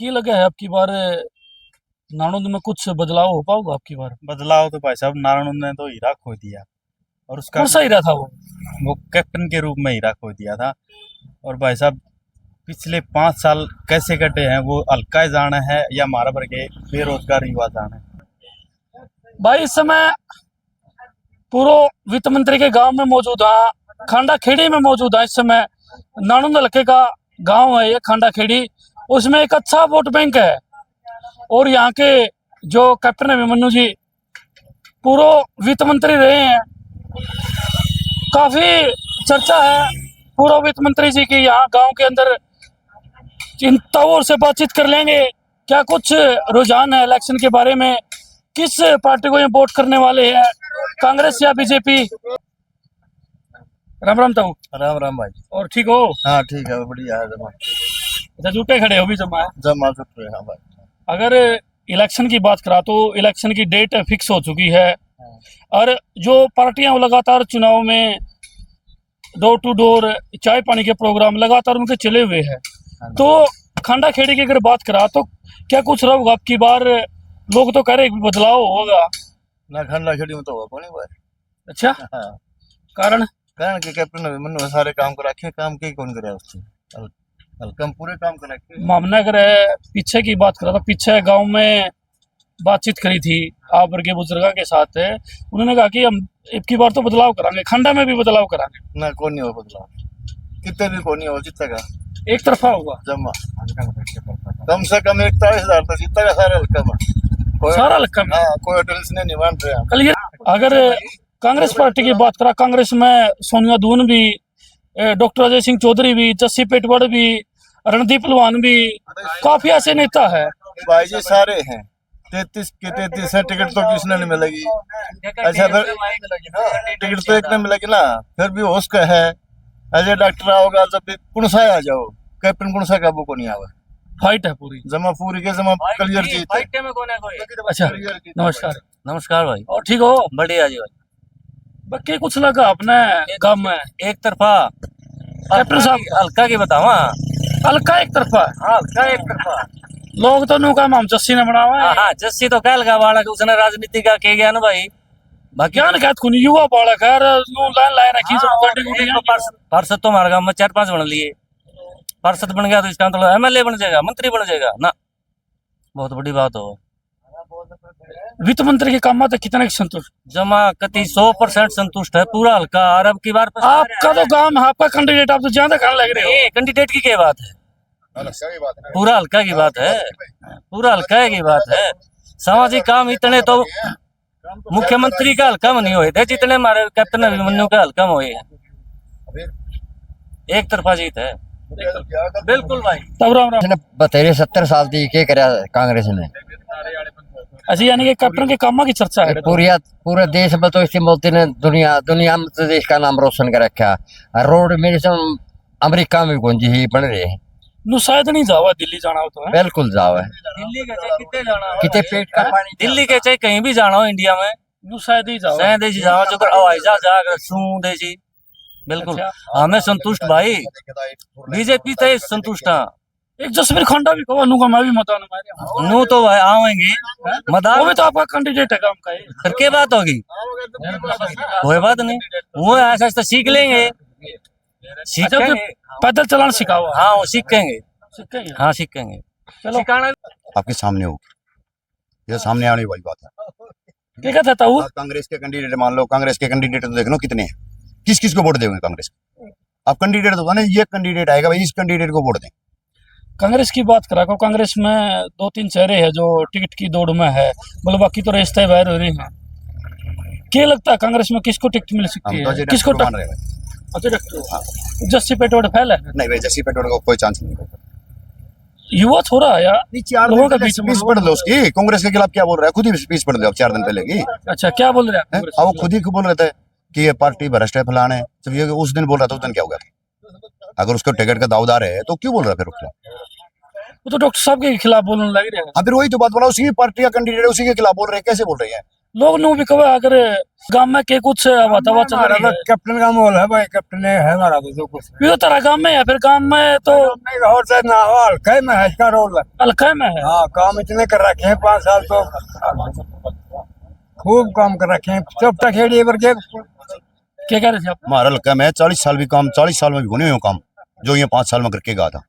की लगे है आपकी बार नानोद में कुछ बदलाव हो पाओगे आपकी बार? बदलाव तो भाई साहब नारायण ने तो हीरा खो दिया और उसका कौन सा हीरा था वो कैप्टन के रूप में हीरा खो दिया था। और भाई साहब पिछले 5 साल कैसे कटे हैं वो हल्का जाना है या हमारा भर के बेरोजगार युवा जाना है। भाई? इस समय पूर्व वित्त मंत्री के गांव में मौजूद है, खांडा खेड़ी में मौजूद है। इस समय नानोद हल्के का गांव है ये खांडा खेड़ी, उसमें एक अच्छा वोट बैंक है। और यहाँ के जो कैप्टन अभिमन्यु जी पूर्व वित्त मंत्री रहे हैं, काफी चर्चा है पूर्व वित्त मंत्री जी की यहाँ गांव के अंदर। चिंताओं से बातचीत कर लेंगे, क्या कुछ रुझान है इलेक्शन के बारे में, किस पार्टी को ये वोट करने वाले हैं, कांग्रेस या बीजेपी? राम राम ताऊ। राम राम भाई। और ठीक हो? हाँ ठीक है, बढ़िया है। जमा अच्छा, जुटे खड़े हो भी जमा है? जमा चुप रहे। हाँ भाई, अगर इलेक्शन की बात करा तो इलेक्शन की डेट फिक्स हो चुकी है और जो पार्टियां लगातार चुनाव में डोर टू डोर चाय पानी के प्रोग्राम लगातार उनके चले हुए हैं। तो खांडा खेड़ी की अगर बात करा तो क्या कुछ रहोगा आपकी बार? लोग तो कह रहे हैं बदलाव होगा ना खांडा खेड़ी में तो हुआ कौन भाई। अच्छा, हाँ, कारण कारण के कैप्टन अभिमन्यु सारे काम को रखे, काम के कौन करे उससे हल्का पूरे काम कर रखे। मामला अगर है पीछे की बात करा तो पीछे गांव में बातचीत करी थी आप वर्गीय बुजुर्गा के साथ, उन्होंने कहा कि हम अब की बार तो बदलाव करांगे, खंडा में भी बदलाव करांगे। ना कौन नहीं हो बदलाव, कितने भी कौन नहीं हो जीतेगा, एक तरफा होगा जमा कम से कम 41,000 तो जीतेगा सारा हल्का में। सारा हल्का में। हाँ, कोई टेंशन नहीं मान रहे। कल ये अगर कांग्रेस पार्टी की बात करा, कांग्रेस में सोनिया दून भी, डॉक्टर अजय सिंह चौधरी भी, जस्सी पेटवाड़ भी, रणदीप पहलवान भी, काफी ऐसे नेता है भाई जी सारे हैं। 33 के 33 है, टिकट तो किसने नहीं मिलेगी। अच्छा फिर टिकट तो एक ने मिलेगी ना, फिर भी होश का है। अजय डॉक्टर आओगा जब भी कुणसा आ जाओ, कैप्टन कुणसा का वो को नहीं आवे। फाइट है पूरी, जमा पूरी के जमा क्लियर जीत है। अच्छा नमस्कार। नमस्कार भाई। और ठीक हो? बढ़िया जी भाई। बाकी कुछ लगा अपने काम में एक तरफा कैप्टन साहब हल्का की बतावा। हल्का एक तरफा? हाँ हल्का एक तरफा। लोग तो नु काम हम जस्सी ने बनावा है। हाँ जस्सी तो कह लगा बाड़ा उसने राजनीति का के गया ना भाई। बाकी क्या कहत खुनी युवा बालक है नु लाइन लाइन रखी सब गाड़ी गुड़ी एक तो पार्षद तो हमारे गांव में 4-5 बन लिए। पार्षद बन गया तो इसका मतलब एमएलए बन जाएगा, मंत्री बन जाएगा ना, बहुत बड़ी बात हो। वित्त मंत्री के काम में कितने संतुष्ट? जमा कति 100% संतुष्ट है पूरा हल्का। और अब की बार आपका तो काम है, आपका कैंडिडेट, आप तो ज्यादा खाने लग रहे हो। कैंडिडेट की क्या बात है, पूरा हल्का की बात है, पूरा हल्का की बात है। सामाजिक काम इतने तो मुख्यमंत्री का हल्का में नहीं हुए थे जितने हमारे कैप्टन अभिमन्यु का हल्का में हुए हैं। एक तरफा जीत है बिल्कुल भाई। तब राम राम। बतेरे 70 साल दी के करा कांग्रेस ने। अच्छा, यानी कि कैप्टन के कामों की चर्चा है पूरे देश में तो इसी मोदी ने दुनिया में तो देश का नाम रोशन कर रखा। रोड मेरे से अमेरिका में गुंजी ही बन रहे हैं। नु शायद नहीं जावा दिल्ली जाना हो तो है? बिल्कुल जाओ है, दिल्ली के चाहे कितने जाना हो, कितने पेट का पानी, दिल्ली के चाहे कहीं भी जाना हो इंडिया में, नु शायद ही जाओ। शायद देशी जाओ जो हवाई जहाज जाकर सू देशी बिल्कुल। अच्छा। हमें संतुष्ट भाई, बीजेपी से संतुष्ट हाँ। एक जसवीर खंडा भी कहो, नु का मैं भी मतदान मारे नू तो भाई आवेंगे वो मदान भी तो आपका कैंडिडेट है काम का ही। फिर क्या बात होगी, कोई बात नहीं, वो ऐसा ऐसा सीख लेंगे, अच्छा, तो सीखेंगे। पैदल चलाना सिखाओ। हाँ वो सीखेंगे, सीखेंगे। हाँ सीखेंगे। चलो आपके सामने होगी, ये सामने आने वाली बात है। क्या कहता हूँ? कांग्रेस के कैंडिडेट मान लो, कांग्रेस के कैंडिडेट तो देख लो कितने हैं, किस किस को वोट देंगे कांग्रेस को? आप कैंडिडेट तो ना, ये कैंडिडेट आएगा भाई, इस कैंडिडेट को वोट दें। कांग्रेस की बात करा को, कांग्रेस में 2-3 चेहरे हैं जो टिकट की दौड़ में है, मतलब बाकी तो रिश्ते बाहर हो रहे हैं। क्या लगता है कांग्रेस में किसको टिकट मिल सकती हम तो है, किसको मान रहे हैं। अच्छा डॉक्टर जस्सी पेटवाड़ फैल है? नहीं भाई, जस्सी पेटवाड़ को कोई चांस नहीं। युवा थोड़ा है यार, चार लोगों का दिन बीच में स्पीच पढ़ लो उसकी, कांग्रेस के खिलाफ क्या बोल रहा है, खुद ही स्पीच पढ़ लो आप 4 दिन पहले की। अच्छा, क्या बोल रहे हैं? वो खुद ही बोल रहे थे कि ये पार्टी भ्रष्ट है, फलाना है। जब ये उस दिन बोल रहा था, उस दिन क्या हो गया? अगर उसको टिकट का दावेदार है तो क्यों बोल रहा है फिर उसके खिलाफ? वो तो डॉक्टर साहब के खिलाफ बोलने लग रहे हैं। हाँ फिर वही तो बात बोला, उसी पार्टी का कैंडिडेट उसी के खिलाफ बोल रहे हैं, कैसे बोल रहे हैं? लोग नु भी कहे अगर गांव में के कुछ हवा चल रही है, कैप्टन का मोल है भाई, कैप्टन है हमारा तो कुछ ये तो तेरा गांव में है, फिर गांव में तो नहीं और से ना हो, हल्का में है इसका रोल है। हल्का में है। हाँ काम इतने कर रखे हैं 5 साल तो खूब काम कर रखे हैं, सब तक खेड़ी करके। क्या कह रहे थे आप? हमारा हल्का में 40 साल भी काम, 40 साल में भी गुने हुए काम जो ये 5 साल में करके गया था।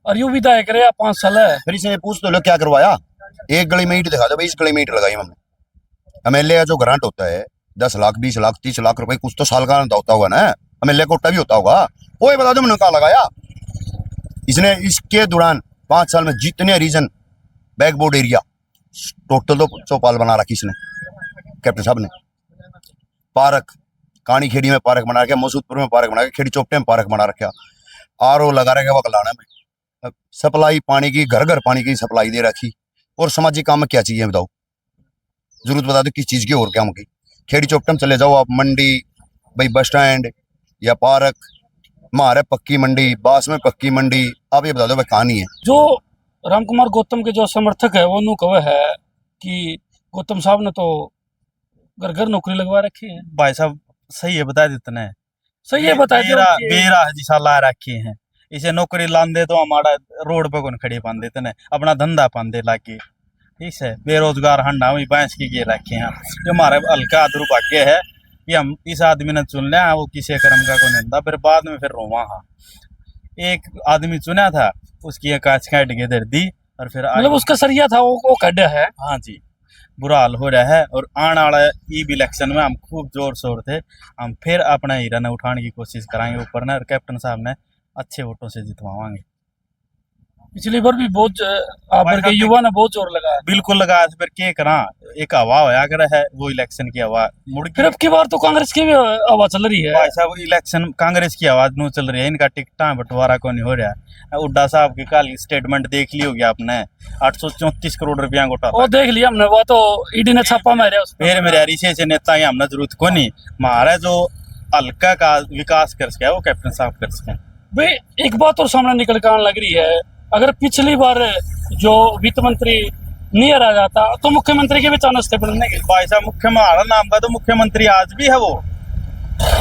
और यू विधायक रहे 5 साल है, फिर इसे पूछ तो लो क्या करवाया, एक गली में ईंट दिखा दो भाई, इस गली में ईंट लगाई हमने। एमएलए का जो ग्रांट होता है 10 लाख 20 लाख 30 लाख रुपए कुछ तो साल का होता होगा ना, एमएलए कोटा भी होता होगा, वो ये बता दो मैंने कहा लगाया। इसने इसके दौरान 5 साल में जितने रीजन बैकबोर्ड एरिया टोटल तो चौपाल बना रखी इसने कैप्टन साहब ने। पार्क कानी खेड़ी में पार्क बना रखा, मसूदपुर में पार्क बना रखा, खेड़ी चौपटे में पार्क बना रखा, आरओ लगा रखा वकलाना में, सप्लाई पानी की घर घर पानी की सप्लाई दे रखी। और सामाजिक काम में क्या चाहिए बताओ, जरूरत बता दो किस चीज की और क्या होगी। खेड़ी चौपटम चले जाओ आप, मंडी भाई बस स्टैंड या पार्क, मारे पक्की मंडी, बास में पक्की मंडी, आप ये बता दो भाई कहानी है। जो रामकुमार गौतम के जो समर्थक है वो नु कहे है कि गौतम साहब ने तो घर घर नौकरी लगवा रखी है। भाई साहब सही है, बता देते हैं सही है, बताइए। बेरा जिसा ला रखे हैं, इसे नौकरी लांदे तो हमारा रोड पे कौन खड़ी पान देते हैं, अपना धंधा पान दे लाके, ठीक है। बेरोजगार हंडा वही भैंस की गे रखे हैं। जो हमारे हल्का दुर्भाग्य है कि हम इस आदमी ने चुन लिया, वो किसी कर्म का कोई नहीं, फिर बाद में फिर रोवा। हाँ एक आदमी चुना था, उसकी कांच काट के दे दी, और फिर मतलब उसका सरिया था वो कड्डा है। हाँ जी, बुरा हाल हो रहा है। और आने वाला इलेक्शन में हम खूब जोर शोर थे, हम फिर अपना हीरा ने उठाने की कोशिश कराएंगे ऊपर ने, और कैप्टन साहब ने अच्छे वोटों से जितवाएंगे। पिछली बार भी बहुत आप के युवा ने बहुत जोर लगाया, बिल्कुल लगाया था, फिर क्या करा, एक हवा होया कर है वो इलेक्शन की हवा मुड़ फिर अब की बार तो कांग्रेस की भी हवा चल रही है। भाई साहब इलेक्शन कांग्रेस की आवाज नो चल रही है, इनका टिकटा बंटवारा को नहीं हो रहा है। हुड्डा साहब की कल स्टेटमेंट देख ली होगी आपने, 834 करोड़ रुपया घोटाला वो देख लिया हमने, वो तो ईडी ने छापा मारा उस पर। फिर मेरे हरीशे से नेता ही हमने जरूरत को नहीं, हमारा जो हल्का का विकास कर सके वो कैप्टन साहब कर सके। भाई एक बात और सामने निकल कर आने लग रही है, अगर पिछली बार जो वित्त मंत्री नहीं आ जाता तो मुख्यमंत्री के भी चांस थे बनने के। भाई साहब मुख्यमंत्री हमारा नाम का तो मुख्यमंत्री आज भी है, वो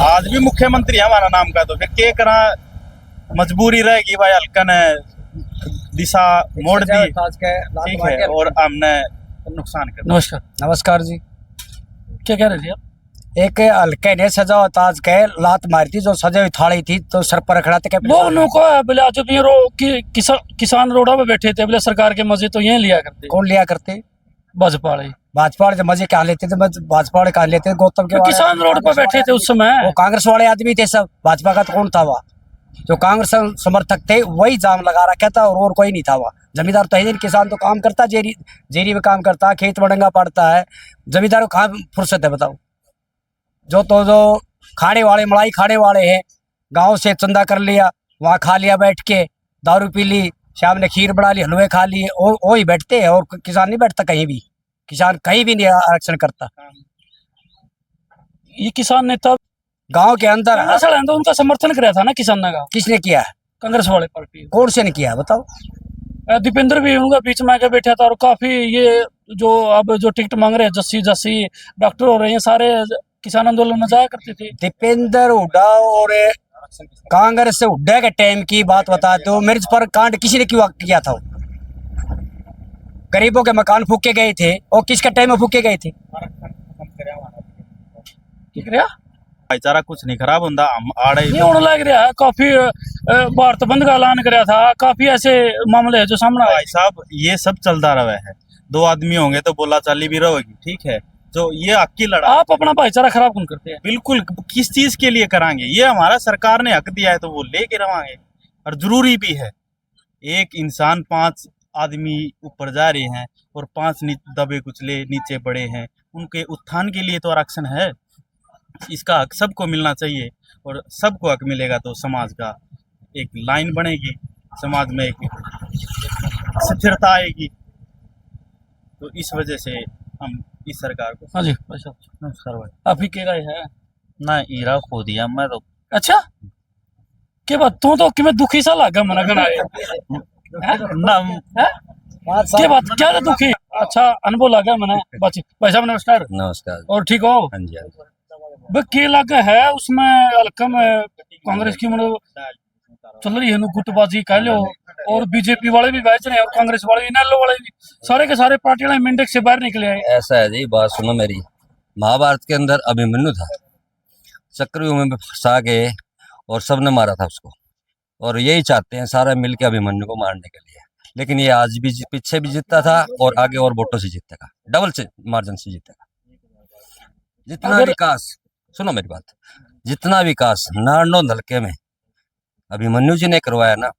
आज भी मुख्यमंत्री है हमारा नाम का, तो फिर क्या करा, मजबूरी रहेगी भाई, हल्का ने दिशा मोड़ दी, ठीक है, और हमने नुकसान कर। नमस्कार। नमस्कार जी। क्या कह रहे थे आप? एक हल्के ने सजा ताज के लात मारी थी, जो सजा हुई थाली थी तो सर पर रखड़ा था। लोग नो को बोले आज भी किसान रोडा पे बैठे थे, बोले सरकार के मजे तो यही लिया करते। कौन लिया करते? भाजपा वाले। भाजपा वाले मजे कहा लेते थे, भाजपा वाले कहा लेते थे। गौतम के किसान रोड पर बैठे थे उस समय, वो कांग्रेस वाले आदमी थे सब, भाजपा का तो कौन था वहाँ? जो कांग्रेस समर्थक थे वही जाम लगा रखा था, और कोई नहीं था वहाँ। जमींदार तो है नहीं, किसान तो काम करता, जेरी में काम करता है, खेत मडंगा पड़ता है, जमींदार को कहाँ फुर्सत है बताओ। जो खाने वाले मलाई खाने वाले हैं, गांव से चंदा कर लिया, वहाँ खा लिया बैठ के, दारू पी ली, शाम ने खीर बना ली, हलवे खा लिए, वो ही बैठते हैं। और किसान नहीं बैठता कहीं भी, किसान कहीं भी नहीं आरक्षण करता। ये किसान नेता गांव के अंदर तो उनका समर्थन कराया था ना किसान ने का। किसने किया है? कांग्रेस वाले पार्टी। कौन से ने किया बताओ? दीपेंद्र भी उनका बीच में आके बैठा था, और काफी ये जो अब जो टिकट मांग रहे हैं जस्सी डॉक्टर हो रहे हैं, सारे किसान आंदोलन में जाया करते थे। दीपेंद्र हुड्डा और कांग्रेस से हुड्डा के टाइम की बात बता दो, मिर्च पर कांड किसी ने क्यों किया था? गरीबों के मकान फूके गए थे, और किसके टाइम में फूके गए थे? भाईचारा कुछ नहीं खराब होता, हम आड़े ये होने लग रहा है। काफी भारत बंद का ऐलान कराया था, काफी ऐसे मामले हैं जो सामने आए। भाई साहब ये सब चलता रहा है, 2 आदमी होंगे तो बोला चाली भी रहेगी, ठीक है। जो ये हक की लड़ाई, आप अपना भाईचारा खराब कौन करते हैं? बिल्कुल, किस चीज के लिए कराएंगे, ये हमारा सरकार ने हक दिया है तो वो लेके रवांगे, और जरूरी भी है। एक इंसान 5 आदमी ऊपर जा रहे हैं और 5 दबे कुचले नीचे पड़े हैं, उनके उत्थान के लिए तो आरक्षण है। इसका हक सबको मिलना चाहिए, और सबको हक मिलेगा तो समाज का एक लाइन बनेगी, समाज में एक स्थिरता आएगी। तो इस वजह से हम इस सरकार को। हाँ जी भाई साहब, नमस्कार भाई। आप ही कह रहे हैं ना हीरा खो दिया मैं तो। अच्छा के बात तू तो कि मैं दुखी सा लगा मना करना है ना के बात क्या था दुखी? अच्छा अनुभव लगा मैंने बच भाई साहब नमस्कार नमस्कार। और ठीक हो हाँ जी, हाँ जी। बस के लगा है उसमें हल्का में कांग्रेस की मतलब चल रही है नु गुटबाजी कह लो और बीजेपी वाले भी बैच रहे हैं और कांग्रेस वाले भी नेलो वाले भी सारे के सारे पार्टियां मिंडेक से बाहर निकले हैं। ऐसा है जी, बात सुनो मेरी। महाभारत के अंदर अभिमन्यु था, चक्रव्यूह में फंसा के और सबने मारा था उसको, और यही चाहते हैं सारे मिलके अभिमन्यु को मारने के लिए। लेकिन ये आज भी पीछे भी जीतता था और आगे और वोटों से जीतेगा, डबल से मार्जिन से जीतेगा। जितना विकास, सुनो मेरी बात, जितना विकास नारनौल हल्के में अभिमन्यु जी ने करवाया ना,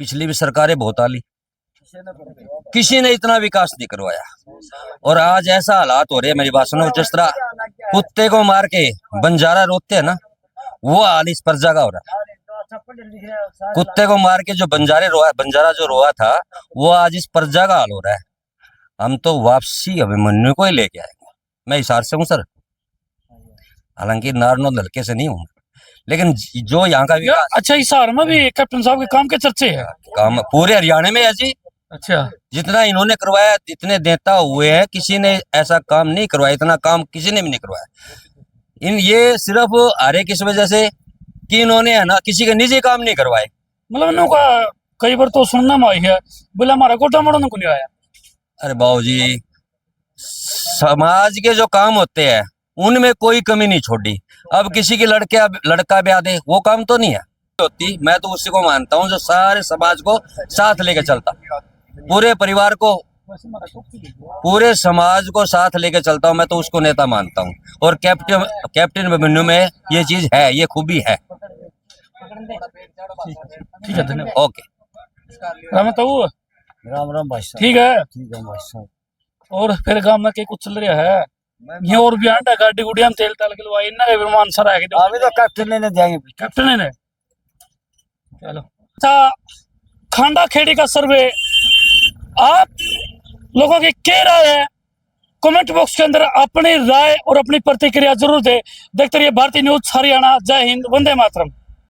पिछली भी सरकारें बहुत आली, किसी ने इतना विकास नहीं करवाया। और आज ऐसा हालात हो रहे हैं, मेरी बात सुनो, जिस तरह कुत्ते को मार के बंजारा रोते हैं ना, वो हाल इस प्रजा का हो रहा है। कुत्ते को मार के जो बंजारा जो रोआ था, वो आज इस प्रजा का हाल हो रहा है। हम तो वापसी अभिमन्यु को ही लेके आएंगे। मैं हिसार से हूँ सर, हालांकि नारनौल हल्के से नहीं हूँ, लेकिन जो यहाँ का विकास। अच्छा हिसार में भी कैप्टन साहब के काम के चर्चे है? काम पूरे हरियाणा में है जी। अच्छा, जितना इन्होंने करवाया, जितने नेता हुए हैं, किसी ने ऐसा काम नहीं करवाया, इतना काम किसी ने भी नहीं करवाया। ये सिर्फ आ रहे किस वजह से कि इन्होंने है ना किसी के निजी काम नहीं करवाए। मतलब इन्हों का कई बार तो सुनना में आई है बोले हमारा कोटा मोड़ने को नहीं आया। अरे बाबूजी, समाज के जो काम होते हैं उनमें कोई कमी नहीं छोड़ी। अब किसी की लड़का ब्याह दे, वो काम तो नहीं है होती। मैं तो उसी को मानता हूँ जो सारे समाज को साथ लेके चलता, पूरे परिवार को, पूरे समाज को साथ लेके चलता हूँ, मैं तो उसको नेता मानता हूँ। और कैप्टन अभिमन्यु में ये चीज है, ये खूबी है। ठीक है, धन्यवाद। ओके, राम राम भाई साहब। ठीक है। ठीक है भाई साहब। और फिर गांव में के कुछ चल रहा है ये और भी आंडा गाड़ी गुड़िया में तेल ताल के लवाई इन्ना के विमान सर है कि अभी तो कैप्टन ने देंगे। कैप्टन ने चलो। अच्छा, खांडा खेड़ी का सर्वे आप लोगों की क्या राय है? कमेंट बॉक्स के अंदर अपनी राय और अपनी प्रतिक्रिया जरूर दे। देखते रहिए भारतीय न्यूज हरियाणा। जय हिंद, वंदे मातरम।